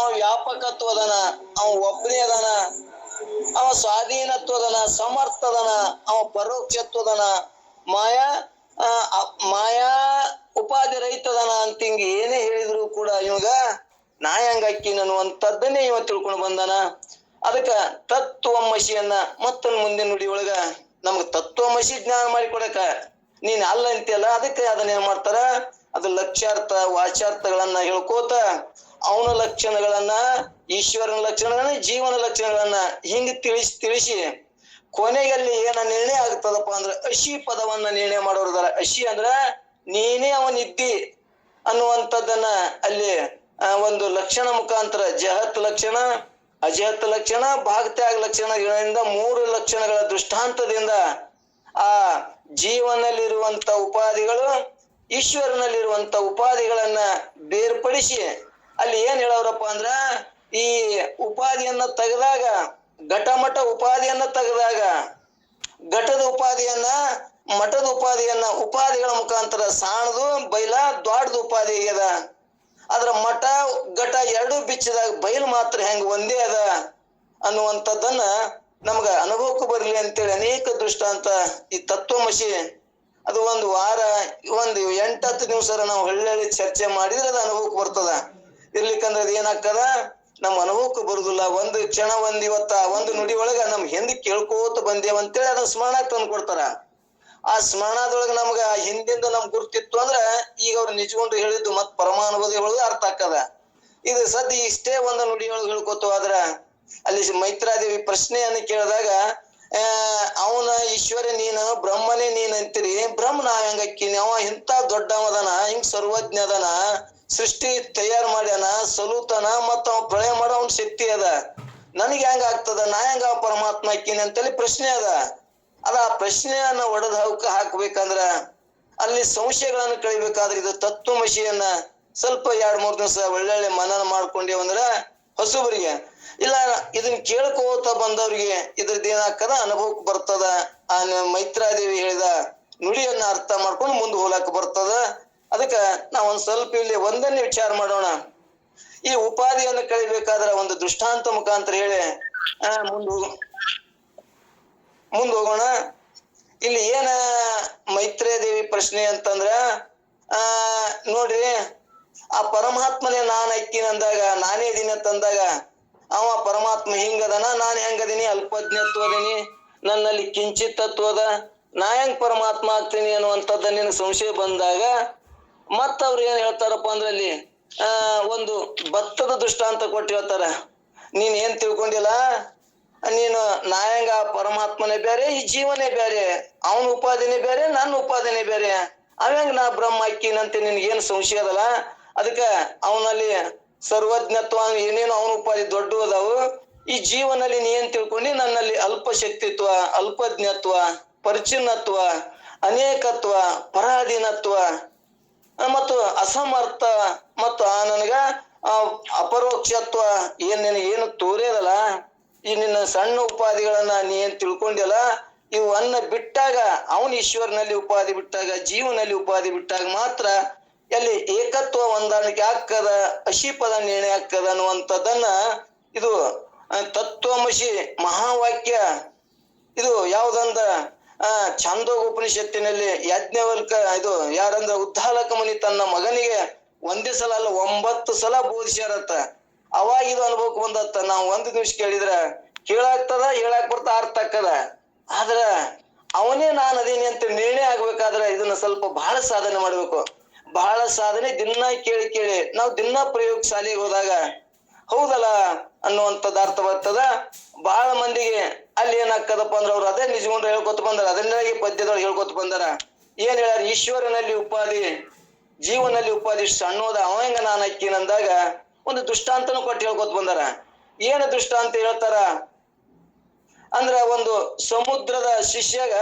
ಅವ ವ್ಯಾಪಕತ್ವ ಅದಾನ, ಅವ ಒಬ್ಬನೇ ಅದಾನ, ಅವ ಸ್ವಾಧೀನತ್ವ ಅದಾನ, ಸಮರ್ಥ ಅದಾನ, ಅವ ಪರೋಕ್ಷತ್ವದನ, ಮಾಯಾ ಮಾಯಾ ಉಪಾಧಿ ರಹಿತದನ ಅಂತ ಹಿಂಗ ಏನೇ ಹೇಳಿದ್ರು ಕೂಡ ಇವಾಗ ನಾ ಹೆಂಗ ಅಕ್ಕಿನ ಅನ್ನುವಂಥದ್ದನ್ನೇ ಇವ ತಿಳ್ಕೊಂಡು ಬಂದಾನ. ಅದಕ್ಕ ತತ್ವಮಸಿಯನ್ನ ಮತ್ತೊಂದು ಮುಂದಿನ ನುಡಿ ಒಳಗ ನಮ್ಗ ತತ್ವಮಸಿ ಜ್ಞಾನ ಮಾಡಿಕೊಡಕ ನೀನ್ ಅಲ್ಲ ಅಂತೀಯಲ್ಲ, ಅದಕ್ಕೆ ಅದನ್ನ ಏನ್ ಮಾಡ್ತಾರ, ಅದು ಲಕ್ಷ್ಯಾರ್ಥ ವಾಚಾರ್ಥಗಳನ್ನ ಹೇಳ್ಕೋತ ಅವನ ಲಕ್ಷಣಗಳನ್ನ, ಈಶ್ವರನ ಲಕ್ಷಣಗಳನ್ನ, ಜೀವನ ಲಕ್ಷಣಗಳನ್ನ ಹಿಂಗ ತಿಳಿಸಿ ಕೊನೆಯಲ್ಲಿ ಏನ ನಿರ್ಣಯ ಆಗ್ತದಪ್ಪ ಅಂದ್ರ ಅಶಿ ಪದವನ್ನ ನಿರ್ಣಯ ಮಾಡೋರ್ದಾರ. ಅಶಿ ಅಂದ್ರ ನೀನೇ ಅವನಿದ್ದಿ ಅನ್ನುವಂಥದ್ದನ್ನ ಅಲ್ಲಿ ಒಂದು ಲಕ್ಷಣ ಮುಖಾಂತರ ಜಹತ್ ಲಕ್ಷಣ, ಅಜಹತ್ ಲಕ್ಷಣ, ಭಾಗತ್ಯಾಗ ಲಕ್ಷಣಗಳಿಂದ 3 ಲಕ್ಷಣಗಳ ದೃಷ್ಟಾಂತದಿಂದ ಆ ಜೀವನಲ್ಲಿರುವಂತ ಉಪಾಧಿಗಳು ಈಶ್ವರನಲ್ಲಿರುವಂತ ಉಪಾಧಿಗಳನ್ನ ಬೇರ್ಪಡಿಸಿ ಅಲ್ಲಿ ಏನ್ ಹೇಳವ್ರಪ್ಪ ಅಂದ್ರ ಈ ಉಪಾಧಿಯನ್ನ ತೆಗೆದಾಗ, ಘಟಮಠ ಉಪಾಧಿಯನ್ನ ತೆಗೆದಾಗ ಘಟದ ಉಪಾಧಿಯನ್ನ, ಮಠದ ಉಪಾಧಿಯನ್ನ ಉಪಾಧಿಗಳ ಮುಖಾಂತರ ಸಾಣದು ಬೈಲ ದೊಡ್ಡದು ಉಪಾಧಿ ಆಗ್ಯದ. ಅದ್ರ ಮಠ ಘಟ ಎರಡು ಬಿಚ್ಚಿದಾಗ ಬಯಲು ಮಾತ್ರ ಹೆಂಗ ಒಂದೇ ಅದ ಅನ್ನುವಂಥದ್ದನ್ನ ನಮ್ಗ ಅನುಭವಕ್ಕೂ ಬರ್ಲಿ ಅಂತೇಳಿ ಅನೇಕ ದೃಷ್ಟಾಂತ ಈ ತತ್ವಮಸಿ ಅದು ಒಂದು ವಾರ, ಒಂದು 8-10 ದಿವಸ ನಾವು ಒಳ್ಳೆ ಚರ್ಚೆ ಮಾಡಿದ್ರೆ ಅದು ಅನುಭವಕ್ಕೆ ಬರ್ತದ. ಇರ್ಲಿಕ್ಕಂದ್ರೆ ಅದು ಏನಾಗ್ತದ, ನಮ್ ಅನುಭವಕ್ಕೂ ಬರುದಿಲ್ಲ. ಒಂದು ಕ್ಷಣ ಇವತ್ತ ಒಂದು ನುಡಿ ಒಳಗ ನಮ್ ಹಿಂದೆ ಕೇಳ್ಕೋತ ಬಂದೇವ ಅಂತೇಳಿ ಅದನ್ನ ಸ್ಮರಣ ತಂದು ಕೊಡ್ತಾರ. ಆ ಸ್ಮರಣದೊಳಗ ನಮ್ಗ ಹಿಂದಿಂದ ನಮ್ಗೆ ಗುರ್ತಿತ್ತು ಅಂದ್ರ ಈಗ ಅವ್ರು ನಿಜಗೊಂಡು ಹೇಳಿದ್ದು ಮತ್ ಪರಮಾನುಭೂತಿ ಒಳಗ ಅರ್ಥ ಆಗ್ತದ. ಇದು ಸದ್ಯ ಇಷ್ಟೇ ಒಂದು ನುಡಿ ಒಳಗೆ ಹೇಳ್ಕೊತ ಆದ್ರ ಅಲ್ಲಿ ಮೈತ್ರಾದೇವಿ ಪ್ರಶ್ನೆಯನ್ನು ಕೇಳಿದಾಗ ಅವನ ಈಶ್ವರ ನೀನು ಬ್ರಹ್ಮನೇ ನೀನ್ ಅಂತೀರಿ, ಬ್ರಹ್ಮ ನಾವ್ ಹೆಂಗಕ್ಕಿನಿ, ಅವ ಇಂತ ದೊಡ್ಡವದನ, ಹಿಂಗ್ ಸರ್ವಜ್ಞ ಅದನ, ಸೃಷ್ಟಿ ತಯಾರು ಮಾಡ್ಯಾನ, ಸಲೂತನ, ಮತ್ತ ಅವ ಪ್ರಳಯ ಮಾಡೋ ಅವನ್ ಶಕ್ತಿ ಅದ, ನನಗೆ ಹೆಂಗ ಆಗ್ತದ, ನಾ ಹೆಂಗ ಪರಮಾತ್ಮ ಹಾಕಿನಿ ಅಂತೇಳಿ ಪ್ರಶ್ನೆ ಅದ. ಆ ಪ್ರಶ್ನೆಯನ್ನ ಒಡೆದ ಹಾಕ್ಬೇಕಂದ್ರ ಅಲ್ಲಿ ಸಂಶಯಗಳನ್ನು ಕಳಿಬೇಕಾದ್ರೆ ಇದು ತತ್ವಮಸಿಯನ್ನ ಸ್ವಲ್ಪ 2-3 ದಿವಸ ಒಳ್ಳೊಳ್ಳೆ ಮನನ ಮಾಡ್ಕೊಂಡೇವಂದ್ರ ಹೊಸಬರಿಗೆ ಇಲ್ಲ ಇದನ್ನ ಕೇಳ್ಕೋತ ಬಂದವ್ರಿಗೆ ಇದ್ರದ್ದು ಏನಾಗ್ತದ ಅನುಭವಕ್ಕೆ ಬರ್ತದ. ಆ ಮೈತ್ರಾದೇವಿ ಹೇಳಿದ ನುಡಿಯನ್ನ ಅರ್ಥ ಮಾಡ್ಕೊಂಡು ಮುಂದೆ ಹೋಗ್ಲಾಕ ಬರ್ತದ. ಅದಕ್ಕ ನಾವ್ ಒಂದ್ ಸ್ವಲ್ಪ ಇಲ್ಲಿ ಒಂದನ್ನೇ ವಿಚಾರ ಮಾಡೋಣ. ಈ ಉಪಾಧಿಯನ್ನು ಕಳಿಬೇಕಾದ್ರ ಒಂದು ದೃಷ್ಟಾಂತ ಮುಖಾಂತರ ಹೇಳಿ ಮುಂದ್ ಹೋಗೋಣ. ಇಲ್ಲಿ ಏನ ಮೈತ್ರೇಯದೇವಿ ಪ್ರಶ್ನೆ ಅಂತಂದ್ರ ನೋಡ್ರಿ, ಆ ಪರಮಾತ್ಮನೇ ನಾನ್ ಅಕ್ಕಿನ ಅಂದಾಗ, ನಾನೇ ಇದೀನಿ ಅಂತಂದಾಗ ಅವ ಪರಮಾತ್ಮ ಹಿಂಗದನ, ನಾನ್ ಹೆಂಗದೀನಿ, ಅಲ್ಪಜ್ಞತ್ವ ಅದೀನಿ, ನನ್ನಲ್ಲಿ ಕಿಂಚಿತ್ತತ್ವ ಅದ, ನಾ ಹೆಂಗ್ ಪರಮಾತ್ಮ ಆಗ್ತೀನಿ ಅನ್ನುವಂಥದ್ದು ನಿನಗೆ ಸಂಶಯ ಬಂದಾಗ ಮತ್ತ ಅವ್ರು ಏನ್ ಹೇಳ್ತಾರಪ್ಪ ಅಂದ್ರೆ ಅಲ್ಲಿ ಒಂದು ಭತ್ತದ ದೃಷ್ಟಾಂತ ಕೊಟ್ಟು ಹೇಳ್ತಾರ. ನೀನ್ ಏನ್ ತಿಳ್ಕೊಂಡಿಲ್ಲ, ನೀನು ನಾ ಹೆಂಗ ಪರಮಾತ್ಮನೇ ಬೇರೆ, ಈ ಜೀವನೇ ಬೇರೆ, ಅವನ ಉಪಾಧಿನೇ ಬೇರೆ, ನನ್ನ ಉಪಾಧಿನೇ ಬೇರೆ, ಅವಂಗ ನಾ ಬ್ರಹ್ಮ ಅಕ್ಕಿನಂತೆ ನಿನ್ಗೇನ್ ಸಂಶಯ ಅದಲ್ಲ. ಅದಕ್ಕ ಅವನಲ್ಲಿ ಸರ್ವಜ್ಞತ್ವ ಏನೇನು ಅವನ ಉಪಾಧಿ ದೊಡ್ಡ ಅದಾವು, ಈ ಜೀವನಲ್ಲಿ ನೀ ಏನ್ ತಿಳ್ಕೊಂಡಿ, ನನ್ನಲ್ಲಿ ಅಲ್ಪ ಶಕ್ತಿತ್ವ, ಅಲ್ಪಜ್ಞತ್ವ, ಪರಿಚಿನ್ನತ್ವ, ಅನೇಕತ್ವ, ಪರಾಧೀನತ್ವ ಮತ್ತು ಅಸಮರ್ಥ ಮತ್ತು ನನಗ ಅಪರೋಕ್ಷತ್ವ ಏನ್ ನಿನಗೇನು ತೋರೇದಲ್ಲ, ಈ ನಿನ್ನ ಸಣ್ಣ ಉಪಾಧಿಗಳನ್ನ ನೀ ಏನ್ ತಿಳ್ಕೊಂಡಿಲ್ಲ, ಇವನ್ನ ಬಿಟ್ಟಾಗ ಅವನ ಈಶ್ವರನಲ್ಲಿ ಉಪಾಧಿ ಬಿಟ್ಟಾಗ, ಜೀವನಲ್ಲಿ ಉಪಾಧಿ ಬಿಟ್ಟಾಗ ಮಾತ್ರ ಎಲ್ಲಿ ಏಕತ್ವ ಹೊಂದಾಣಿಕೆ ಆಗ್ತದ, ಅಶಿಪದ ನಿರ್ಣಯ ಆಗ್ತದ ಅನ್ನುವಂಥದ್ದನ್ನ ಇದು ತತ್ವಮಸಿ ಮಹಾವಾಕ್ಯ. ಇದು ಯಾವ್ದಂದ ಛಾಂದೋಗೋಪನಿಷತ್ತಿನಲ್ಲಿ ಯಾಜ್ಞವಲ್ಕ ಇದು ಯಾರಂದ್ರ ಉದ್ದಾಲಕ ಮುನಿ ತನ್ನ ಮಗನಿಗೆ ಒಂದೇ ಸಲ ಅಲ್ಲ 9 ಸಲ ಬೋಧಿಸ್ಯಾರತ್ತ. ಅವಾಗ ಇದು ಅನುಭವಕ್ಕೆ ಬಂದತ್ತ. ನಾವು 1 ದಿವ್ಸ ಕೇಳಿದ್ರ ಕೇಳಾಗ್ತದ, ಹೇಳಾಕ್ ಬರ್ತಾ ಅರ್ಥ ಆಗ್ತದ. ಆದ್ರ ಅವನೇ ನಾನು ಅದೀನಿ ಅಂತ ನಿರ್ಣಯ ಆಗ್ಬೇಕಾದ್ರೆ ಇದನ್ನ ಸ್ವಲ್ಪ ಬಹಳ ಸಾಧನೆ ಮಾಡ್ಬೇಕು. ಬಹಳ ಸಾಧನೆ ದಿನ ಕೇಳಿ ನಾವು ದಿನ ಪ್ರಯೋಗ ಶಾಲೆಗೆ ಹೋದಾಗ ಹೌದಲ್ಲ ಅನ್ನುವಂಥದ್ದು ಅರ್ಥ ಬರ್ತದ. ಬಹಳ ಮಂದಿಗೆ ಅಲ್ಲಿ ಏನಾಗ್ತದಪ್ಪ ಅಂದ್ರೆ ಅವ್ರು ಅದೇ ನಿಜಗೊಂಡು ಹೇಳ್ಕೊತ ಬಂದಾರ, ಅದನ್ನಾಗಿ ಪದ್ಯದೊಳಗೆ ಹೇಳ್ಕೊತ ಬಂದಾರ. ಏನ್ ಹೇಳ್ಯಾರ, ಈಶ್ವರನಲ್ಲಿ ಉಪಾಧಿ, ಜೀವನಲ್ಲಿ ಉಪಾಧಿ ಸಣ್ಣೋದ, ಅವ ಹೆಂಗ ನಾನು ಅಕ್ಕಿನಂದಾಗ ಒಂದು ದೃಷ್ಟಾಂತನು ಕೊಟ್ಟು ಹೇಳ್ಕೊತ ಬಂದಾರ. ಏನು ದೃಷ್ಟಾಂತ ಹೇಳ್ತಾರ ಅಂದ್ರ, ಒಂದು ಸಮುದ್ರದ ಶಿಷ್ಯಗ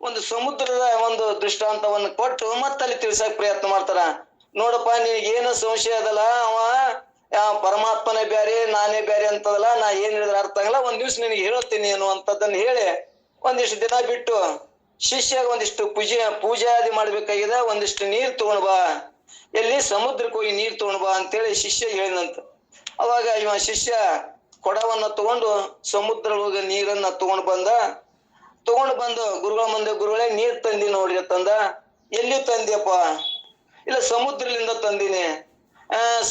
ಒಂದು ಸಮುದ್ರದ ಒಂದು ದೃಷ್ಟಾಂತವನ್ನು ಕೊಟ್ಟು ಮತ್ತಲ್ಲಿ ತಿಳ್ಸಕ್ ಪ್ರಯತ್ನ ಮಾಡ್ತಾರ. ನೋಡಪ್ಪ, ನಿನಗೇನು ಸಂಶಯ ಅದಲ್ಲ, ಅವ ಪರಮಾತ್ಮನೇ ಬ್ಯಾರೆ ನಾನೇ ಬ್ಯಾರೆ ಅಂತದಲ್ಲ, ನಾ ಏನ್ ಹೇಳಿದ್ರೆ ಅರ್ಥ ಆಗಲ್ಲ, ಒಂದ್ ದಿವ್ಸ ನಿನಗೆ ಹೇಳ್ತೀನಿ ಅನ್ನುವಂಥದ್ದನ್ನ ಹೇಳಿ ಒಂದಿಷ್ಟು ದಿನ ಬಿಟ್ಟು ಶಿಷ್ಯಾಗ ಒಂದಿಷ್ಟು ಪೂಜಾದಿ ಮಾಡ್ಬೇಕಾಗಿದೆ, ಒಂದಿಷ್ಟು ನೀರ್ ತಗೊಂಡ್ ಬಾ, ಎಲ್ಲಿ ಸಮುದ್ರಕ್ಕೆ ಹೋಗಿ ನೀರ್ ತಗೊಂಡ್ ಬಾ ಅಂತೇಳಿ ಶಿಷ್ಯ ಹೇಳಿದಂತ. ಅವಾಗ ಇವ ಶಿಷ್ಯ ಕೊಡವನ್ನ ತಗೊಂಡು ಸಮುದ್ರ ಹೋಗಿ ನೀರನ್ನ ತಗೊಂಡು ಬಂದು ಗುರುಗಳ ಮುಂದೆ, ಗುರುಗಳೇ ನೀರ್ ತಂದಿ ನೋಡ್ರಿ ತಂದ. ಎಲ್ಲಿ ತಂದ್ಯಪ್ಪ? ಇಲ್ಲ ಸಮುದ್ರದಿಂದ ತಂದಿನಿ.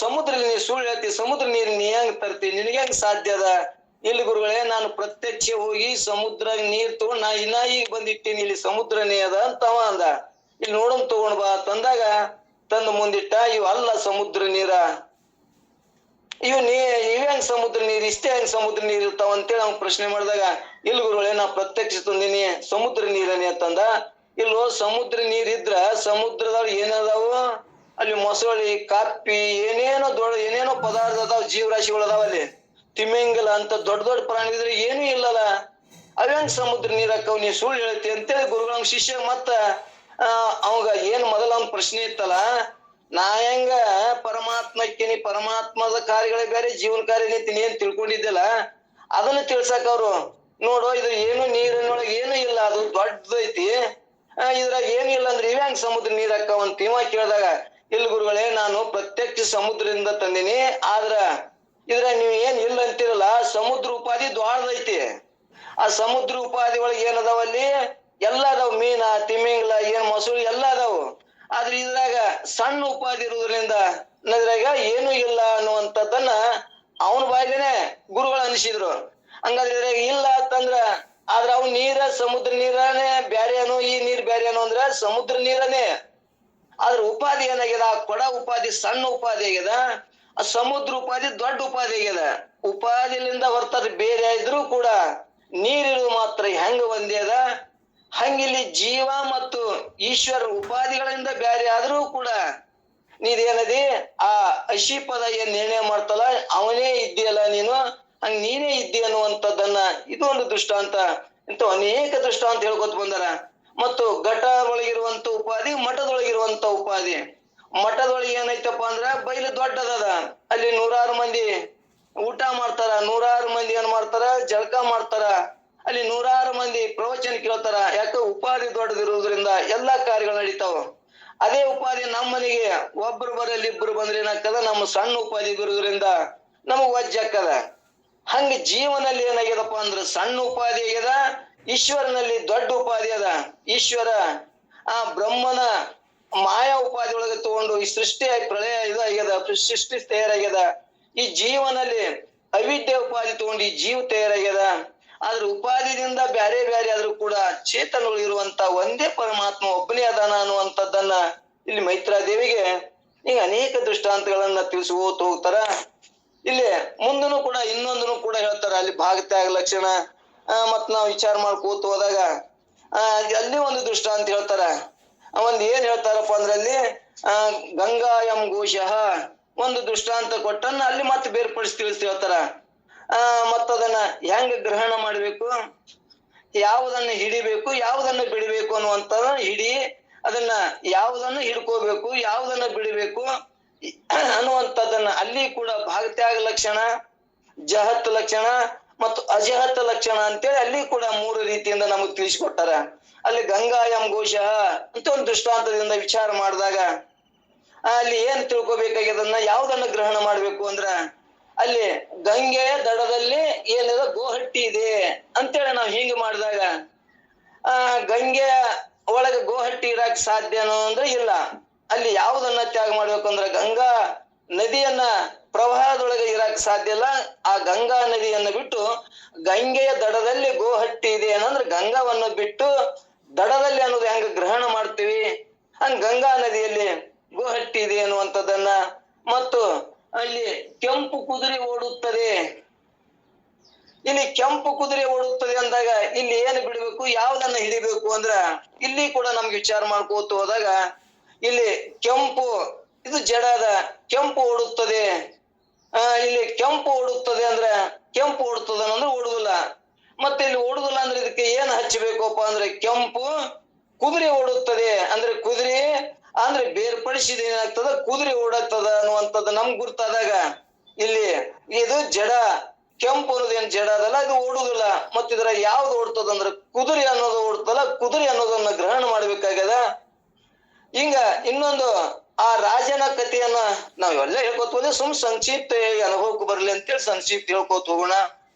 ಸಮುದ್ರ ನೀರು ಸುಳ್ಳು ಹೇಳ್ತಿ, ಸಮುದ್ರ ನೀರು ನೀ ಹೆಂಗ್ ತರ್ತಿ, ನಿನಗೆ ಹೆಂಗ್ ಸಾಧ್ಯ ಅದ? ಇಲ್ಲಿ ಗುರುಗಳೇ, ನಾನು ಪ್ರತ್ಯಕ್ಷ ಹೋಗಿ ಸಮುದ್ರ ನೀರ್ ತಗೊಂಡ್ ನಾ ಈಗ ಬಂದಿಟ್ಟಿನಿ, ಇಲ್ಲಿ ಸಮುದ್ರನೇ ಅದ ಅಂತವ ಅಂದ. ಇಲ್ಲಿ ನೋಡನ್ ತಗೊಂಡ್ ಬಾ ತಂದಾಗ ತಂದು ಮುಂದಿಟ್ಟ. ಇವ್ ಅಲ್ಲ ಸಮುದ್ರ ನೀರ, ಇವ್ ಸಮುದ್ರ ನೀರ್, ಇಷ್ಟೇ ಹೆಂಗ್ ಸಮುದ್ರ ನೀರ್ ಇರ್ತಾವ ಅಂತೇಳಿ ಅವ್ನ್ ಪ್ರಶ್ನೆ ಮಾಡಿದಾಗ, ಇಲ್ಲಿ ಗುರುಗಳೇ ನಾ ಪ್ರತ್ಯಕ್ಷ ತಂದಿನಿ, ಸಮುದ್ರ ನೀರನೇ ಅಂತಂದ. ಇಲ್ಲೋ ಸಮುದ್ರ ನೀರ್ ಇದ್ರ ಸಮುದ್ರದೊಳಗೆ ಏನದಾವು? ಅಲ್ಲಿ ಮೊಸಳಿ, ಕಾಪಿ, ಏನೇನೋ ಪದಾರ್ಥ ಅದಾವ, ಜೀವರಾಶಿಗಳು ಅದಾವ ಅಲ್ಲಿ. ತಿಮಿಂಗಲ ಅಂತ ದೊಡ್ಡ ದೊಡ್ಡ ಪ್ರಾಣಿ ಇದ್ರೆ ಏನೂ ಇಲ್ಲಲ್ಲ, ಅವೇಂಗ್ ಸಮುದ್ರ ನೀರಕ್ಕವ್, ನೀ ಸುಳ್ಳು ಹೇಳ್ತಿ ಅಂತೇಳಿ ಗುರುಗಳ ಶಿಷ್ಯ ಮತ್ತ ಅವಾಗ ಏನ್ ಮೊದಲ ಅವ್ನ ಪ್ರಶ್ನೆ ಇತ್ತಲ್ಲ, ನಾ ಹೆಂಗ ಪರಮಾತ್ಮಕ್ಕಿನಿ, ಪರಮಾತ್ಮದ ಕಾರ್ಯಗಳೇ ಬೇರೆ, ಜೀವನ ಕಾರ್ಯ ನೀತಿ ಏನ್ ತಿಳ್ಕೊಂಡಿದ್ದಲ್ಲ ಅದನ್ನ ತಿಳ್ಸಕ್ ಅವ್ರು, ನೋಡು ಇದ್ರ ಏನು ನೀರಿನೊಳಗೆ ಏನು ಇಲ್ಲ, ಅದು ದೊಡ್ಡದೈತಿ, ಇದ್ರಾಗ ಏನು ಇಲ್ಲ ಅಂದ್ರೆ ಇವ್ಯಾಂಗ್ ಸಮುದ್ರ ನೀರ್ ಹಾಕವ ಅಂತ ಇವ ಕೇಳಿದಾಗ, ಇಲ್ಲಿ ಗುರುಗಳೇ ನಾನು ಪ್ರತ್ಯಕ್ಷ ಸಮುದ್ರದಿಂದ ತಂದಿನಿ, ಆದ್ರ ಇದ್ರಾಗ ನೀವ್ ಏನ್ ಇಲ್ಲ ಅಂತಿರಲ್ಲ, ಸಮುದ್ರ ಉಪಾಧಿ ದ್ವಾರದೈತಿ. ಆ ಸಮುದ್ರ ಉಪಾಧಿ ಒಳಗೆ ಏನದಾವ ಅಲ್ಲಿ ಎಲ್ಲ ಅದಾವ, ಮೀನ, ತಿಮಿಂಗ್ಲ, ಏನ್ ಮೊಸಳು ಎಲ್ಲ ಅದಾವು. ಆದ್ರೆ ಇದ್ರಾಗ ಸಣ್ಣ ಉಪಾಧಿ ಇರುವುದರಿಂದ ಇದ್ರಾಗ ಏನು ಇಲ್ಲ ಅನ್ನುವಂಥದ್ದನ್ನ ಅವನ ಬಾಯಿಲೇನೆ ಗುರುಗಳು ಅನಿಸಿದ್ರು. ಹಂಗಾದ್ರೆ ಇದ್ರಾಗ ಇಲ್ಲ ಅಂತಂದ್ರ, ಆದ್ರ ಅವ್ ನೀರ ಸಮುದ್ರ ನೀರನೇ ಬ್ಯಾರೆ ಏನೋ, ಈ ನೀರ್ ಬ್ಯಾರೆ ಏನೋ ಅಂದ್ರ ಸಮುದ್ರ ನೀರನೇ. ಆದ್ರ ಉಪಾಧಿ ಏನಾಗ್ಯದ, ಆ ಕೊಡ ಉಪಾಧಿ ಸಣ್ಣ ಉಪಾಧಿ ಆಗ್ಯದ, ಆ ಸಮುದ್ರ ಉಪಾಧಿ ದೊಡ್ಡ ಉಪಾಧಿ ಆಗ್ಯದ. ಉಪಾಧಿಲಿಂದ ಹೊರತಾದ್ರೆ ಬೇರೆ ಇದ್ರು ಕೂಡ ನೀರಿರುವುದು ಮಾತ್ರ ಹೆಂಗ ಒಂದೇ ಅದ, ಹಂಗಿಲ್ಲಿ ಜೀವ ಮತ್ತು ಈಶ್ವರ ಉಪಾಧಿಗಳಿಂದ ಬ್ಯಾರೆ ಆದ್ರೂ ಕೂಡ ನೀದೇನದಿ ಆ ಅಶಿ ಪದ ಏನ್ ನಿರ್ಣಯ ಮಾಡ್ತಲ್ಲ, ಅವನೇ ಇದ್ದೀಯಲ್ಲ ನೀನು, ಹಂಗ ನೀನೇ ಇದ್ದಿ ಅನ್ನುವಂಥದ್ದನ್ನ ಇದು ಒಂದು ದೃಷ್ಟಾಂತ. ಇಂಥ ಅನೇಕ ದೃಷ್ಟಾಂತ ಹೇಳ್ಕೊತ ಬಂದಾರ. ಮತ್ತು ಘಟ ಒಳಗಿರುವಂತ ಉಪಾಧಿ, ಮಠದೊಳಗಿರುವಂತ ಉಪಾಧಿ. ಮಠದೊಳಗೆ ಏನೈತಪ್ಪ ಅಂದ್ರ ಬೈಲು ದೊಡ್ಡದದ, ಅಲ್ಲಿ 100 ಮಂದಿ ಊಟ ಮಾಡ್ತಾರ, 100 ಮಂದಿ ಏನ್ ಮಾಡ್ತಾರ, ಜಳಕ ಮಾಡ್ತಾರ, ಅಲ್ಲಿ 100 ಮಂದಿ ಪ್ರವಚನ ಕೇಳ್ತಾರ. ಯಾಕೆ? ಉಪಾಧಿ ದೊಡ್ಡದಿರುವುದರಿಂದ ಎಲ್ಲಾ ಕಾರ್ಯಗಳು ನಡೀತಾವ. ಅದೇ ಉಪಾಧಿ ನಮ್ಮ ಮನೆಗೆ ಒಬ್ರು ಬರಲಿ ಇಬ್ರು ಬಂದ್ರೆ ಏನಾಗ್ತದ, ನಮ್ಮ ಸಣ್ಣ ಉಪಾಧಿ ಇರುವುದರಿಂದ ನಮಗ್ ವಜ್ಜಾಕದ. ಹಂಗ ಜೀವನಲ್ಲಿ ಏನಾಗ್ಯದಪ್ಪ ಅಂದ್ರ ಸಣ್ಣ ಉಪಾಧಿ ಆಗ್ಯದ, ಈಶ್ವರನಲ್ಲಿ ದೊಡ್ಡ ಉಪಾಧಿ ಅದ. ಈಶ್ವರ ಆ ಬ್ರಹ್ಮನ ಮಾಯಾ ಉಪಾಧಿ ಒಳಗೆ ತಗೊಂಡು ಈ ಸೃಷ್ಟಿ ಪ್ರಳಯ ಇದು ಆಗ್ಯದ, ಸೃಷ್ಟಿ ತಯಾರಾಗ್ಯದ. ಈ ಜೀವನಲ್ಲಿ ಅವಿದ್ಯೆ ಉಪಾಧಿ ತಗೊಂಡು ಈ ಜೀವ ತಯಾರಾಗ್ಯದ. ಆದ್ರ ಉಪಾಧಿದಿಂದ ಬ್ಯಾರೆ ಬ್ಯಾರೆ ಆದ್ರೂ ಕೂಡ ಚೇತನಗಳು ಇರುವಂತ ಒಂದೇ ಪರಮಾತ್ಮ ಒಬ್ಬನೇ ಅದಾನ ಅನ್ನುವಂಥದ್ದನ್ನ ಇಲ್ಲಿ ಮೈತ್ರಾದೇವಿಗೆ ಈಗ ಅನೇಕ ದೃಷ್ಟಾಂತಗಳನ್ನ ತಿಳಿಸ್ಕೋತ ಹೋಗ್ತಾರ. ಇಲ್ಲಿ ಮುಂದನು ಕೂಡ ಇನ್ನೊಂದನು ಕೂಡ ಹೇಳ್ತಾರ, ಅಲ್ಲಿ ಭಾಗತ್ಯಾಗ ಲಕ್ಷಣ. ಮತ್ ನಾವು ವಿಚಾರ ಮಾಡ್ಕೋತ ಹೋದಾಗ ಅಲ್ಲಿ ಒಂದು ದೃಷ್ಟಾಂತ ಹೇಳ್ತಾರ. ಒಂದ್ ಏನ್ ಹೇಳ್ತಾರಪ್ಪ ಅಂದ್ರೆ ಅಲ್ಲಿ ಗಂಗಾ ಎಂ ಘೋಷಃ ಒಂದು ದೃಷ್ಟಾಂತ ಕೊಟ್ಟನ್ನ ಅಲ್ಲಿ ಮತ್ತೆ ಬೇರ್ಪಡಿಸಿ ತಿಳಿಸಿ ಹೇಳ್ತಾರ. ಮತ್ತದನ್ನ ಹೆಂಗ ಗ್ರಹಣ ಮಾಡ್ಬೇಕು, ಯಾವುದನ್ನ ಹಿಡಿಬೇಕು, ಯಾವುದನ್ನ ಬಿಡಬೇಕು ಅನ್ನುವಂಥದ ಹಿಡಿ, ಅದನ್ನ ಯಾವುದನ್ನ ಹಿಡ್ಕೋಬೇಕು, ಯಾವುದನ್ನ ಬಿಡಬೇಕು ಅನ್ನುವಂಥದ್ದನ್ನ ಅಲ್ಲಿ ಕೂಡ ಭಾಗತ್ಯಾಗ ಲಕ್ಷಣ, ಜಹತ್ ಲಕ್ಷಣ ಮತ್ತು ಅಜಹತ್ ಲಕ್ಷಣ ಅಂತೇಳಿ ಅಲ್ಲಿ ಕೂಡ 3 ರೀತಿಯಿಂದ ನಮಗ್ ತಿಳಿಸಿಕೊಟ್ಟಾರ. ಅಲ್ಲಿ ಗಂಗಾ ಎಂ ಘೋಷ ಅಂತ ಒಂದು ದೃಷ್ಟಾಂತದಿಂದ ವಿಚಾರ ಮಾಡಿದಾಗ ಅಲ್ಲಿ ಏನ್ ತಿಳ್ಕೊಬೇಕಾಗ್ಯದನ್ನ, ಯಾವುದನ್ನ ಗ್ರಹಣ ಮಾಡ್ಬೇಕು ಅಂದ್ರ ಅಲ್ಲಿ ಗಂಗೆಯ ದಡದಲ್ಲಿ ಏನಿದೆ ಗೋಹಟ್ಟಿ ಇದೆ ಅಂತೇಳಿ ನಾವ್ ಹಿಂಗ ಮಾಡಿದಾಗ ಗಂಗೆಯ ಒಳಗೆ ಗೋಹಟ್ಟಿ ಇರಾಕ್ ಸಾಧ್ಯನೋ ಅಂದ್ರೆ ಇಲ್ಲ. ಅಲ್ಲಿ ಯಾವುದನ್ನ ತ್ಯಾಗ ಮಾಡ್ಬೇಕಂದ್ರ ಗಂಗಾ ನದಿಯನ್ನ ಪ್ರವಾಹದೊಳಗೆ ಇರಾಕ್ ಸಾಧ್ಯ ಇಲ್ಲ. ಆ ಗಂಗಾ ನದಿಯನ್ನ ಬಿಟ್ಟು ಗಂಗೆಯ ದಡದಲ್ಲಿ ಗೋಹಟ್ಟಿ ಇದೆ ಏನಂದ್ರೆ ಗಂಗಾವನ್ನು ಬಿಟ್ಟು ದಡದಲ್ಲಿ ಅನ್ನೋದು ಹೆಂಗ ಗ್ರಹಣ ಮಾಡ್ತೀವಿ, ಹಂಗ ಗಂಗಾ ನದಿಯಲ್ಲಿ ಗೋಹಟ್ಟಿ ಇದೆ ಅನ್ನುವಂಥದ್ದನ್ನ. ಮತ್ತು ಅಲ್ಲಿ ಕೆಂಪು ಕುದುರೆ ಓಡುತ್ತದೆ, ಇಲ್ಲಿ ಕೆಂಪು ಕುದುರೆ ಓಡುತ್ತದೆ ಅಂದಾಗ ಇಲ್ಲಿ ಏನು ಬಿಡಬೇಕು, ಯಾವುದನ್ನ ಹಿಡಿಬೇಕು ಅಂದ್ರ ಇಲ್ಲಿ ಕೂಡ ನಮ್ಗೆ ವಿಚಾರ ಮಾಡ್ಕೋತ ಹೋದಾಗ ಇಲ್ಲಿ ಕೆಂಪು ಇದು ಜಡದ, ಕೆಂಪು ಓಡುತ್ತದೆ. ಇಲ್ಲಿ ಕೆಂಪು ಓಡುತ್ತದೆ ಅಂದ್ರೆ ಕೆಂಪು ಓಡುತ್ತದೆ ಅಂದ್ರೆ ಓಡುದಿಲ್ಲ. ಮತ್ತೆ ಇಲ್ಲಿ ಓಡುದಿಲ್ಲ ಅಂದ್ರೆ ಇದಕ್ಕೆ ಏನ್ ಹಚ್ಚಬೇಕಪ್ಪ ಅಂದ್ರೆ ಕೆಂಪು ಕುದುರೆ ಓಡುತ್ತದೆ ಅಂದ್ರೆ ಕುದುರೆ ಅಂದ್ರೆ ಬೇರ್ಪಡಿಸಿದ ಏನಾಗ್ತದ, ಕುದುರೆ ಓಡಾಗ್ತದ ಅನ್ನುವಂಥದ್ದು ನಮ್ಗೆ ಗುರ್ತಾದಾಗ ಇಲ್ಲಿ ಇದು ಜಡ, ಕೆಂಪು ಅನ್ನೋದು ಏನ್ ಜಡ ಅದಲ್ಲ, ಇದು ಓಡುದಿಲ್ಲ. ಮತ್ತ ಇದ್ರ ಯಾವ್ದು ಓಡ್ತದ ಅಂದ್ರೆ ಕುದುರೆ ಅನ್ನೋದು ಓಡ್ತಲ್ಲ, ಕುದುರೆ ಅನ್ನೋದನ್ನ ಗ್ರಹಣ ಮಾಡ್ಬೇಕಾಗ್ಯದ. ಹಿಂಗ ಇನ್ನೊಂದು ಆ ರಾಜನ ಕಥೆಯನ್ನ ನಾವೆಲ್ಲ ಹೇಳ್ಕೊತ ಹೋದ್ರೆ ಸಂಕ್ಷಿಪ್ತ ಅನುಭವಕ್ಕೆ ಬರ್ಲಿ ಅಂತೇಳಿ ಸಂಕ್ಷಿಪ್ತ ಹೇಳ್ಕೊತ ಹೋಗೋಣ.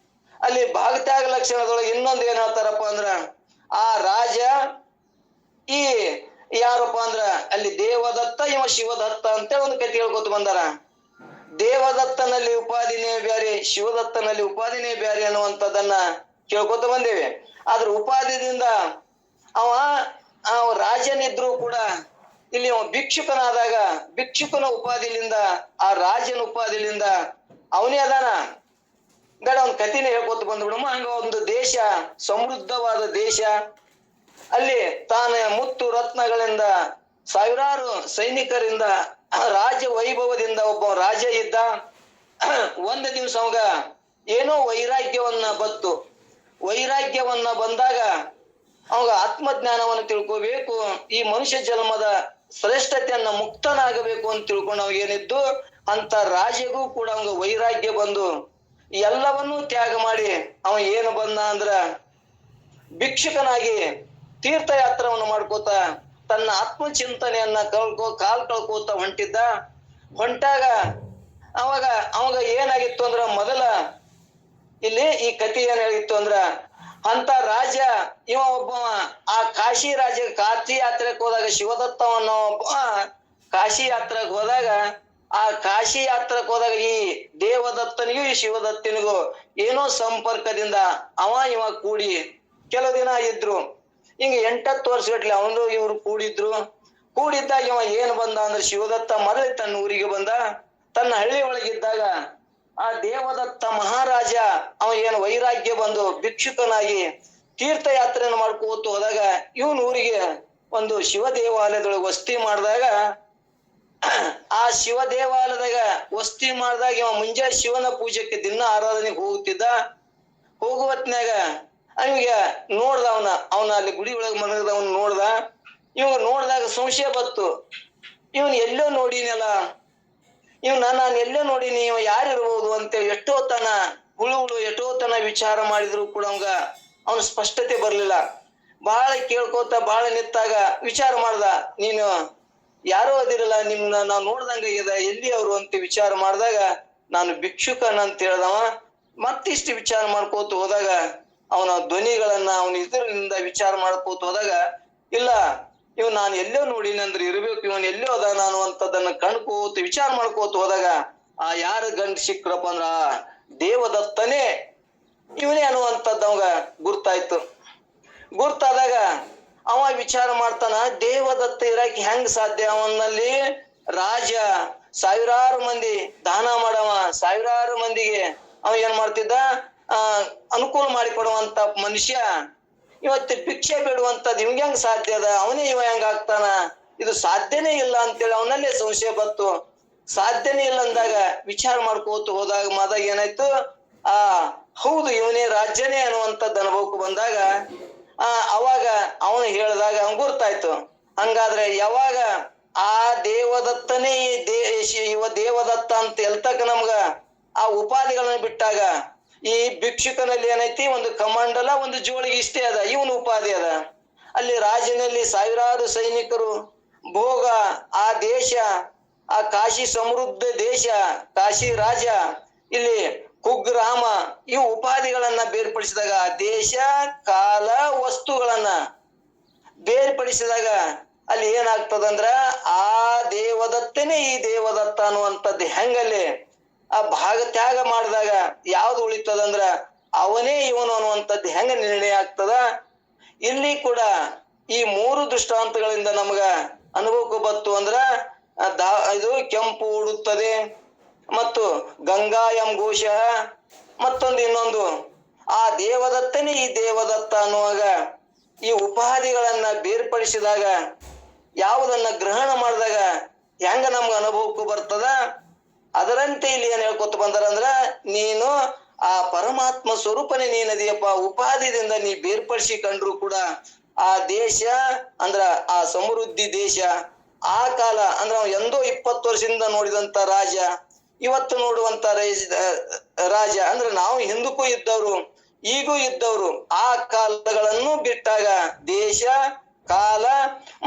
ಅಲ್ಲಿ ಭಾಗತ್ಯಾಗ ಲಕ್ಷಣದೊಳಗೆ ಇನ್ನೊಂದು ಏನ್ ಹೇಳ್ತಾರಪ್ಪ ಅಂದ್ರ, ಆ ರಾಜ ಈ ಯಾರಪ್ಪ ಅಂದ್ರ ಅಲ್ಲಿ ದೇವದತ್ತ ಇವ ಶಿವದತ್ತ ಅಂತೇಳಿ ಒಂದು ಕಥೆ ಹೇಳ್ಕೊತ ಬಂದಾರ. ದೇವದತ್ತನಲ್ಲಿ ಉಪಾಧಿನೇ ಬ್ಯಾರೆ, ಶಿವದತ್ತನಲ್ಲಿ ಉಪಾಧಿನೇ ಬ್ಯಾರೆ ಅನ್ನುವಂಥದ್ದನ್ನ ಕೇಳ್ಕೊತ ಬಂದೇವೆ. ಆದ್ರ ಉಪಾಧಿದಿಂದ ಅವ ರಾಜನಿದ್ರು ಕೂಡ ಇಲ್ಲಿ ಅವ ಭಿಕ್ಷುಕನಾದಾಗ ಭಿಕ್ಷುಕನ ಉಪಾಧಿಲಿಂದ ಆ ರಾಜನ ಉಪಾಧಿಲಿಂದ ಅವನೇ ಅದಾನ. ಬೇಡ ಒಂದ್ ಕಥೆನೇ ಹೇಳ್ಕೊತ ಬಂದ್ಬಿಡಮ್ಮ. ಹಂಗ ಒಂದು ದೇಶ, ಸಮೃದ್ಧವಾದ ದೇಶ, ಅಲ್ಲಿ ತಾನ ಮುತ್ತು ರತ್ನಗಳಿಂದ ಸಾವಿರಾರು ಸೈನಿಕರಿಂದ ರಾಜ ವೈಭವದಿಂದ ಒಬ್ಬ ರಾಜ ಇದ್ದ. ಒಂದ್ ದಿವ್ಸ ಅವಾಗ ಏನೋ ವೈರಾಗ್ಯವನ್ನ ಬತ್ತು. ವೈರಾಗ್ಯವನ್ನ ಬಂದಾಗ ಅವಾಗ ಆತ್ಮಜ್ಞಾನವನ್ನು ತಿಳ್ಕೋಬೇಕು, ಈ ಮನುಷ್ಯ ಜನ್ಮದ ಶ್ರೇಷ್ಠತೆಯನ್ನ ಮುಕ್ತನಾಗಬೇಕು ಅಂತ ತಿಳ್ಕೊಂಡು ಅವಾಗ ಏನಿದ್ದು ಅಂತ ರಾಜಗೂ ಕೂಡ ಅವಂಗ ವೈರಾಗ್ಯ ಬಂದು ಎಲ್ಲವನ್ನೂ ತ್ಯಾಗ ಮಾಡಿ ಅವ ಏನು ಬಂದ ಅಂದ್ರ ಭಿಕ್ಷುಕನಾಗಿ ತೀರ್ಥಯಾತ್ರವನ್ನು ಮಾಡ್ಕೋತ ತನ್ನ ಆತ್ಮಚಿಂತನೆಯನ್ನ ಕಾಲ್ ಕಳ್ಕೋತ ಹೊಂಟಾಗ ಅವಾಗ ಏನಾಗಿತ್ತು ಅಂದ್ರ, ಮೊದಲ ಇಲ್ಲಿ ಈ ಕಥೆ ಏನ್ ಹೇಳಿತ್ತು ಅಂದ್ರ, ಅಂತ ರಾಜ ಇವ ಒಬ್ಬ ಆ ಕಾಶಿ ರಾಜ ಕಾಶಿ ಯಾತ್ರೆಗೆ ಹೋದಾಗ ಶಿವದತ್ತವನ್ನ ಒಬ್ಬ ಕಾಶಿ ಯಾತ್ರೆಗೆ ಹೋದಾಗ ಆ ಕಾಶಿ ಯಾತ್ರೆಗೆ ಹೋದಾಗ ಈ ದೇವದತ್ತನಿಗೂ ಈ ಶಿವದತ್ತನಿಗೂ ಏನೋ ಸಂಪರ್ಕದಿಂದ ಇವ ಕೂಡಿ ಕೆಲವು ದಿನ ಇದ್ರು. ಹಿಂಗ 8-10 ವರ್ಷಗಟ್ಲೆ ಅವನು ಇವ್ರು ಕೂಡಿದ್ದಾಗ ಇವ ಏನ್ ಬಂದ ಅಂದ್ರೆ, ಶಿವದತ್ತ ಮರಳಿ ತನ್ನ ಊರಿಗೆ ಬಂದ. ತನ್ನ ಹಳ್ಳಿ ಒಳಗಿದ್ದಾಗ ಆ ದೇವದತ್ತ ಮಹಾರಾಜ ಅವ ಏನು ವೈರಾಗ್ಯ ಬಂದು ಭಿಕ್ಷುಕನಾಗಿ ತೀರ್ಥಯಾತ್ರೆಯನ್ನು ಮಾಡ್ಕೋತ ಹೋದಾಗ ಇವನ್ ಊರಿಗೆ ಒಂದು ಶಿವ ದೇವಾಲಯದೊಳಗೆ ವಸ್ತಿ ಮಾಡಿದಾಗ, ಆ ಶಿವ ದೇವಾಲಯದಾಗ ವಸ್ತಿ ಮಾಡಿದಾಗ ಇವ ಮುಂಜಾನೆ ಶಿವನ ಪೂಜೆಗೆ ದಿನ ಆರಾಧನೆಗೆ ಹೋಗುವತ್ನ್ಯಾಗ ಅವನಿಗೆ ನೋಡ್ದ, ಅವನ ಅಲ್ಲಿ ಗುಡಿ ಒಳಗೆ ಮನಗದವನ್ ನೋಡ್ದ. ಇವಾಗ ನೋಡಿದಾಗ ಸಂಶಯ ಬತ್ತು, ಇವನ್ ಎಲ್ಲೋ ನೋಡಿನಲ್ಲ, ನಾನು ಎಲ್ಲೋ ನೋಡಿನಿ, ಇವ ಯಾರಿರ್ಬೋದು ಅಂತೇಳಿ ಎಷ್ಟೋ ತನ ವಿಚಾರ ಮಾಡಿದ್ರು ಕೂಡ ಅವನ ಸ್ಪಷ್ಟತೆ ಬರ್ಲಿಲ್ಲ. ಬಹಳ ಕೇಳ್ಕೋತ ಬಹಳ ನಿತ್ತಾಗ ವಿಚಾರ ಮಾಡ್ದ, ನೀನು ಯಾರೋ ಅದಿರಲ್ಲ, ನಿಮ್ನ ನಾವ್ ನೋಡ್ದಂಗ ಇದೆ, ಎಲ್ಲಿ ಅವರು ಅಂತ ವಿಚಾರ ಮಾಡಿದಾಗ ನಾನು ಭಿಕ್ಷುಕನ ಅಂತ ಹೇಳ್ದವ. ಮತ್ತಿಷ್ಟು ವಿಚಾರ ಮಾಡ್ಕೋತ ಹೋದಾಗ ಅವನ ಧ್ವನಿಗಳನ್ನ ಅವನ ಇದರಿಂದ ವಿಚಾರ ಮಾಡ್ಕೋತ ಹೋದಾಗ, ಇಲ್ಲ ಇವ್ ನಾನು ಎಲ್ಲೋ ನೋಡಿನಿ ಅಂದ್ರೆ ಇರ್ಬೇಕು, ಇವನ್ ಎಲ್ಲೋ ಅದ ನಾನು ಅಂತದನ್ನ ಕಣ್ಕೋತ ವಿಚಾರ ಮಾಡ್ಕೋತ ಹೋದಾಗ ಆ ಯಾರ ಗಂಡ ಸಿಕ್ರಪ್ಪ ಅಂದ್ರ ದೇವದತ್ತನೇ ಇವನೇ ಅನ್ನುವಂಥದ್ದು ಅವಾಗ ಗುರ್ತಾದಾಗ ಅವ ವಿಚಾರ ಮಾಡ್ತಾನ, ದೇವದತ್ತ ಇರಕ್ಕೆ ಹೆಂಗ್ ಸಾಧ್ಯ? ಅವನಲ್ಲಿ ರಾಜ ಸಾವಿರಾರು ಮಂದಿ ದಾನ ಮಾಡವ, ಸಾವಿರಾರು ಮಂದಿಗೆ ಅವ ಏನ್ ಮಾಡ್ತಿದ್ದ, ಅನುಕೂಲ ಮಾಡಿಕೊಡುವಂತ ಮನುಷ್ಯ ಇವತ್ತು ಭಿಕ್ಷೆ ಬೇಡುವಂತದ್ದು ಇವಂಗೆ ಹೆಂಗ್ ಸಾಧ್ಯ ಅದ? ಅವನೇ ಇವ ಹೆಂಗ ಆಗ್ತಾನ? ಇದು ಸಾಧ್ಯನೇ ಇಲ್ಲ ಅಂತೇಳಿ ಅವನಲ್ಲೇ ಸಂಶಯ ಬತ್ತು. ಸಾಧ್ಯನೇ ಇಲ್ಲ ಅಂದಾಗ ವಿಚಾರ ಮಾಡ್ಕೋತ ಹೋದಾಗ ಏನಾಯ್ತು, ಹೌದು ಇವನೇ ರಾಜ್ಯನೇ ಅನ್ನುವಂಥದ್ದು ಅನುಭವಕ್ಕೆ ಬಂದಾಗ ಅವಾಗ ಅವನು ಹೇಳಿದಾಗ ಅವನ್ ಗುರ್ತಾಯ್ತು. ಹಂಗಾದ್ರೆ ಯಾವಾಗ ಆ ದೇವದತ್ತನೇ ಇವ ದೇವದತ್ತ ಅಂತ ಎಲ್ತಕ್ಕ ನಮ್ಗ ಆ ಉಪಾಧಿಗಳನ್ನ ಬಿಟ್ಟಾಗ, ಈ ಭಿಕ್ಷುಕನಲ್ಲಿ ಏನೈತಿ, ಒಂದು ಕಮಂಡಲ ಒಂದು ಜೋಳಿಗೆ ಇಷ್ಟೇ ಅದ, ಇವನು ಉಪಾಧಿ ಅದ. ಅಲ್ಲಿ ರಾಜನಲ್ಲಿ ಸಾವಿರಾರು ಸೈನಿಕರು, ಭೋಗ, ಆ ದೇಶ, ಆ ಕಾಶಿ ಸಮೃದ್ಧ ದೇಶ, ಕಾಶಿ ರಾಜ, ಇಲ್ಲಿ ಕುಗ್ರಾಮ, ಇವು ಉಪಾಧಿಗಳನ್ನ ಬೇರ್ಪಡಿಸಿದಾಗ ದೇಶ ಕಾಲ ವಸ್ತುಗಳನ್ನ ಬೇರ್ಪಡಿಸಿದಾಗ ಅಲ್ಲಿ ಏನಾಗ್ತದಂದ್ರ ಆ ದೇವದತ್ತನೇ ಈ ದೇವದತ್ತ ಅನ್ನುವಂಥದ್ದು ಹೆಂಗಲ್ಲಿ ಆ ಭಾಗ ತ್ಯಾಗ ಮಾಡಿದಾಗ ಯಾವ್ದು ಉಳಿತದಂದ್ರ ಅವನೇ ಇವನು ಅನ್ನುವಂಥದ್ದು ಹೆಂಗ ನಿರ್ಣಯ ಆಗ್ತದ. ಇಲ್ಲಿ ಕೂಡ ಈ 3 ದೃಷ್ಟಾಂತಗಳಿಂದ ನಮ್ಗ ಅನುಭವಕ್ಕೆ ಬತ್ತು ಅಂದ್ರ ಇದು ಕೆಂಪು ಉಡುತ್ತದೆ ಮತ್ತು ಗಂಗಾ ಎಂ ಘೋಷ, ಇನ್ನೊಂದು ಆ ದೇವದತ್ತನೇ ಈ ದೇವದತ್ತ ಅನ್ನುವಾಗ ಈ ಉಪಾಧಿಗಳನ್ನ ಬೇರ್ಪಡಿಸಿದಾಗ ಯಾವುದನ್ನ ಗ್ರಹಣ ಮಾಡಿದಾಗ ಹೆಂಗ ನಮ್ಗ ಅನುಭವಕ್ಕೂ ಬರ್ತದ. ಅದರಂತೆ ಇಲ್ಲಿ ಏನ್ ಹೇಳ್ಕೊತ ಬಂದಾರಂದ್ರ, ನೀನು ಆ ಪರಮಾತ್ಮ ಸ್ವರೂಪನೇ ನೀನದಿಯಪ್ಪ. ಉಪಾಧಿದಿಂದ ನೀ ಬೇರ್ಪಡಿಸಿ ಕಂಡ್ರು ಕೂಡ ಆ ದೇಶ ಅಂದ್ರ ಆ ಸಮೃದ್ಧಿ ದೇಶ, ಆ ಕಾಲ ಅಂದ್ರ ಎಂದೋ 20 ವರ್ಷದಿಂದ ನೋಡಿದಂತ ರಾಜ, ಇವತ್ತು ನೋಡುವಂತ ರಾಜ ಅಂದ್ರೆ ನಾವು ಹಿಂದಕ್ಕೂ ಇದ್ದವ್ರು ಈಗೂ ಇದ್ದವ್ರು, ಆ ಕಾಲಗಳನ್ನು ಬಿಟ್ಟಾಗ ದೇಶ ಕಾಲ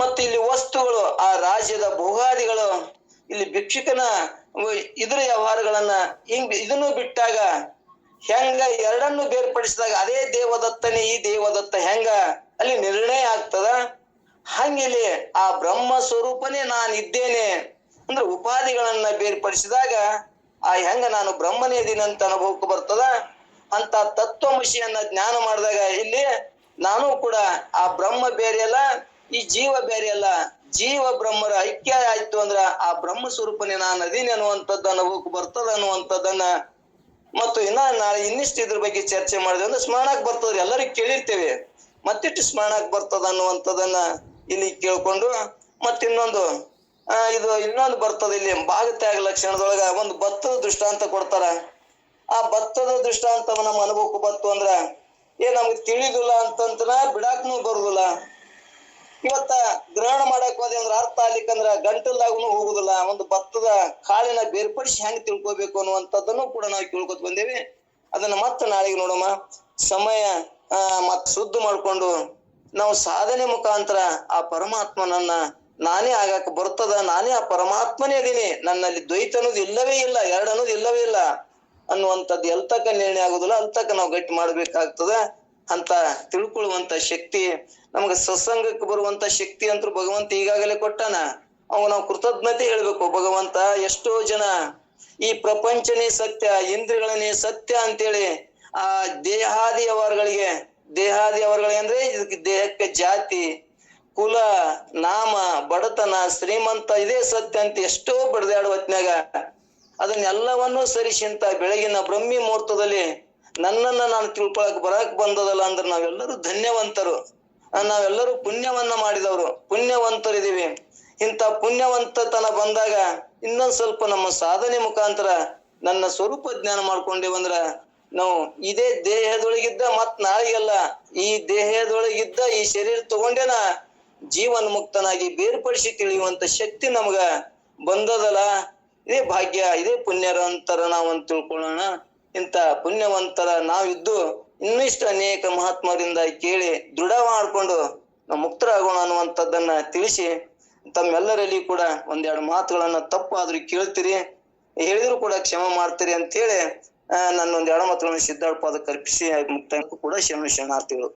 ಮತ್ತು ಇಲ್ಲಿ ವಸ್ತುಗಳು, ಆ ರಾಜ್ಯದ ಭೋಗಾದಿಗಳು, ಇಲ್ಲಿ ಭಿಕ್ಷುಕನ ಇದ್ರ ವ್ಯವಹಾರಗಳನ್ನ ಇದನ್ನು ಬಿಟ್ಟಾಗ ಹೆಂಗ ಎರಡನ್ನು ಬೇರ್ಪಡಿಸಿದಾಗ ಅದೇ ದೇವದತ್ತನೇ ಈ ದೇವದತ್ತ ಹೆಂಗ ಅಲ್ಲಿ ನಿರ್ಣಯ ಆಗ್ತದ, ಹಂಗಿಲ್ಲಿ ಆ ಬ್ರಹ್ಮ ಸ್ವರೂಪನೇ ನಾನಿದ್ದೇನೆ ಅಂದ್ರೆ ಉಪಾಧಿಗಳನ್ನ ಬೇರ್ಪಡಿಸಿದಾಗ ಆ ಹೆಂಗ ನಾನು ಬ್ರಹ್ಮನೇ ಇದೀನಂತ ಅನುಭವಕ್ಕೆ ಬರ್ತದ. ಅಂತ ತತ್ವಮಸಿಯನ್ನ ಜ್ಞಾನ ಮಾಡಿದಾಗ ಇಲ್ಲಿ ನಾನು ಕೂಡ ಆ ಬ್ರಹ್ಮ ಬೇರೆ ಅಲ್ಲ, ಈ ಜೀವ ಬೇರೆ ಅಲ್ಲ, ಜೀವ ಬ್ರಹ್ಮರ ಐಕ್ಯ ಆಯ್ತು ಅಂದ್ರ ಆ ಬ್ರಹ್ಮ ಸ್ವರೂಪನೇ ನಾನು ಅದೀನಿ ಅನ್ನುವಂಥದ್ದು ಅನುಭವಕ್ಕೆ ಬರ್ತದ ಅನ್ನುವಂಥದ್ದನ್ನ ಮತ್ತು ನಾಳೆ ಇನ್ನಿಷ್ಟು ಇದ್ರ ಬಗ್ಗೆ ಚರ್ಚೆ ಮಾಡಿದೆ ಅಂದ್ರೆ ಸ್ಮರಣಕ್ ಬರ್ತದ್ರಿ, ಎಲ್ಲರಿಗೂ ಕೇಳಿರ್ತೇವೆ, ಮತ್ತಿಟ್ಟು ಸ್ಮರಣಕ್ ಬರ್ತದ ಅನ್ನುವಂಥದ್ದನ್ನ ಇಲ್ಲಿ ಕೇಳ್ಕೊಂಡು ಮತ್ತಿನ್ನೊಂದು ಇನ್ನೊಂದು ಬರ್ತದ ಇಲ್ಲಿ ಭಾಗತ್ಯಾಗ ಲಕ್ಷಣದೊಳಗ ಒಂದು ಭತ್ತದ ದೃಷ್ಟಾಂತ ಕೊಡ್ತಾರ. ಆ ಭತ್ತದ ದೃಷ್ಟಾಂತ ನಮ್ಮ ಅನುಭವಕ್ಕೆ ಬಂತು ಅಂದ್ರ ನಮ್ಗೆ ತಿಳಿದಿಲ್ಲ ಅಂತಂತನ ಬಿಡಾಕ್ನು ಬರುದಿಲ್ಲ. ಇವತ್ತ ಗ್ರಹಣ ಮಾಡಕ್ ಹೋದೆ ಅಂದ್ರ ಅರ್ಥ ಆಗ್ಲಿಕ್ಕಂದ್ರ ಗಂಟಲ್ದಾಗೂ ಹೋಗುದಿಲ್ಲ. ಒಂದು ಭತ್ತದ ಕಾಳಿನ ಬೇರ್ಪಡಿಸಿ ಹೆಂಗ್ ತಿಳ್ಕೊಬೇಕು ಅನ್ನುವಂಥದ್ದನ್ನು ಕೂಡ ನಾವು ಕೇಳ್ಕೊತ ಬಂದೇವಿ. ಅದನ್ನ ಮತ್ತೆ ನಾಳೆಗೆ ನೋಡೋಣ. ಸಮಯ ಮತ್ ಶುದ್ಧ ಮಾಡ್ಕೊಂಡು ನಾವು ಸಾಧನೆ ಮುಖಾಂತರ ಆ ಪರಮಾತ್ಮನನ್ನ ನಾನೇ ಆಗಾಕ ಬರ್ತದ, ನಾನೇ ಆ ಪರಮಾತ್ಮನೇ ಅದೀನಿ, ನನ್ನಲ್ಲಿ ದ್ವೈತ ಅನ್ನೋದು ಇಲ್ಲವೇ ಇಲ್ಲ, ಎರಡು ಅನ್ನೋದು ಇಲ್ಲವೇ ಇಲ್ಲ ಅನ್ನುವಂಥದ್ದು ಎಲ್ತಕ್ಕ ನಿರ್ಣಯ ಆಗುದಿಲ್ಲ, ಅಲ್ತಕ್ಕ ನಾವು ಗಟ್ಟಿ ಮಾಡ್ಬೇಕಾಗ್ತದ. ಅಂತ ತಿಳ್ಕೊಳ್ಳುವಂತ ಶಕ್ತಿ ನಮ್ಗೆ ಸತ್ಸಂಗಕ್ಕೆ ಬರುವಂತ ಶಕ್ತಿ ಅಂತೂ ಭಗವಂತ ಈಗಾಗಲೇ ಕೊಟ್ಟಾನ. ಅವ್ ನಾವು ಕೃತಜ್ಞತೆ ಹೇಳ್ಬೇಕು. ಭಗವಂತ ಎಷ್ಟೋ ಜನ ಈ ಪ್ರಪಂಚನೇ ಸತ್ಯ, ಇಂದ್ರಿಯಗಳನ್ನೇ ಸತ್ಯ ಅಂತೇಳಿ ಆ ದೇಹಾದಿಯವರ್ಗಳಿಗೆ ಅಂದ್ರೆ ಇದಕ್ಕೆ ದೇಹಕ್ಕೆ ಜಾತಿ, ಕುಲ, ನಾಮ, ಬಡತನ, ಶ್ರೀಮಂತ ಇದೇ ಸತ್ಯ ಅಂತ ಎಷ್ಟೋ ಬಡ್ದಾಡುವ ಹೊತ್ನ್ಯಾಗ ಅದನ್ನೆಲ್ಲವನ್ನೂ ಸರಿಸಿಂತ ಬೆಳಗಿನ ಬ್ರಹ್ಮಿ ಮುಹೂರ್ತದಲ್ಲಿ ನನ್ನನ್ನ ನಾನು ತಿಳ್ಕೊಳಕ್ ಬರಕ್ ಬಂದದಲ್ಲ ಅಂದ್ರೆ ನಾವೆಲ್ಲರೂ ಧನ್ಯವಂತರು, ನಾವೆಲ್ಲರೂ ಪುಣ್ಯವನ್ನ ಮಾಡಿದವರು, ಪುಣ್ಯವಂತರಿದೀವಿ. ಇಂಥ ಪುಣ್ಯವಂತತನ ಬಂದಾಗ ಇನ್ನೊಂದ್ ಸ್ವಲ್ಪ ನಮ್ಮ ಸಾಧನೆ ಮುಖಾಂತರ ನನ್ನ ಸ್ವರೂಪ ಜ್ಞಾನ ಮಾಡ್ಕೊಂಡೇವಂದ್ರ ನಾವು ಇದೇ ದೇಹದೊಳಗಿದ್ದ ಮತ್ ನಾಳೆಗೆಲ್ಲ ಈ ದೇಹದೊಳಗಿದ್ದ ಈ ಶರೀರ ತಗೊಂಡೇನ ಜೀವನ್ ಮುಕ್ತನಾಗಿ ಬೇರ್ಪಡಿಸಿ ತಿಳಿಯುವಂತ ಶಕ್ತಿ ನಮ್ಗ ಬಂದದಲ್ಲ. ಇದೇ ಭಾಗ್ಯ, ಇದೇ ಪುಣ್ಯವಂತರ ನಾವಂತ ತಿಳ್ಕೊಳ್ಳೋಣ. ಇಂಥ ಪುಣ್ಯವಂತರ ನಾವಿದ್ದು ಇನ್ನಿಷ್ಟು ಅನೇಕ ಮಹಾತ್ಮರಿಂದ ಕೇಳಿ ದೃಢ ಮಾಡ್ಕೊಂಡು ನಾವು ಮುಕ್ತರಾಗೋಣ ಅನ್ನುವಂಥದ್ದನ್ನ ತಿಳಿಸಿ ತಮ್ಮೆಲ್ಲರಲ್ಲಿ ಕೂಡ ಒಂದೆರಡು ಮಾತುಗಳನ್ನ ತಪ್ಪಾದ್ರೂ ಕೇಳ್ತೀರಿ, ಹೇಳಿದ್ರು ಕೂಡ ಕ್ಷಮ ಮಾಡ್ತೀರಿ ಅಂತ ಹೇಳಿ ನನ್ನೊಂದೆರಡು ಮಾತುಗಳನ್ನು ಸಿದ್ಧಾರ್ಥ ಪಾದಕ್ಕೆ ಅರ್ಪಿಸಿ ಮುಕ್ತ ಕೂಡ ಶರಣಾರ್ಥಿಗಳು.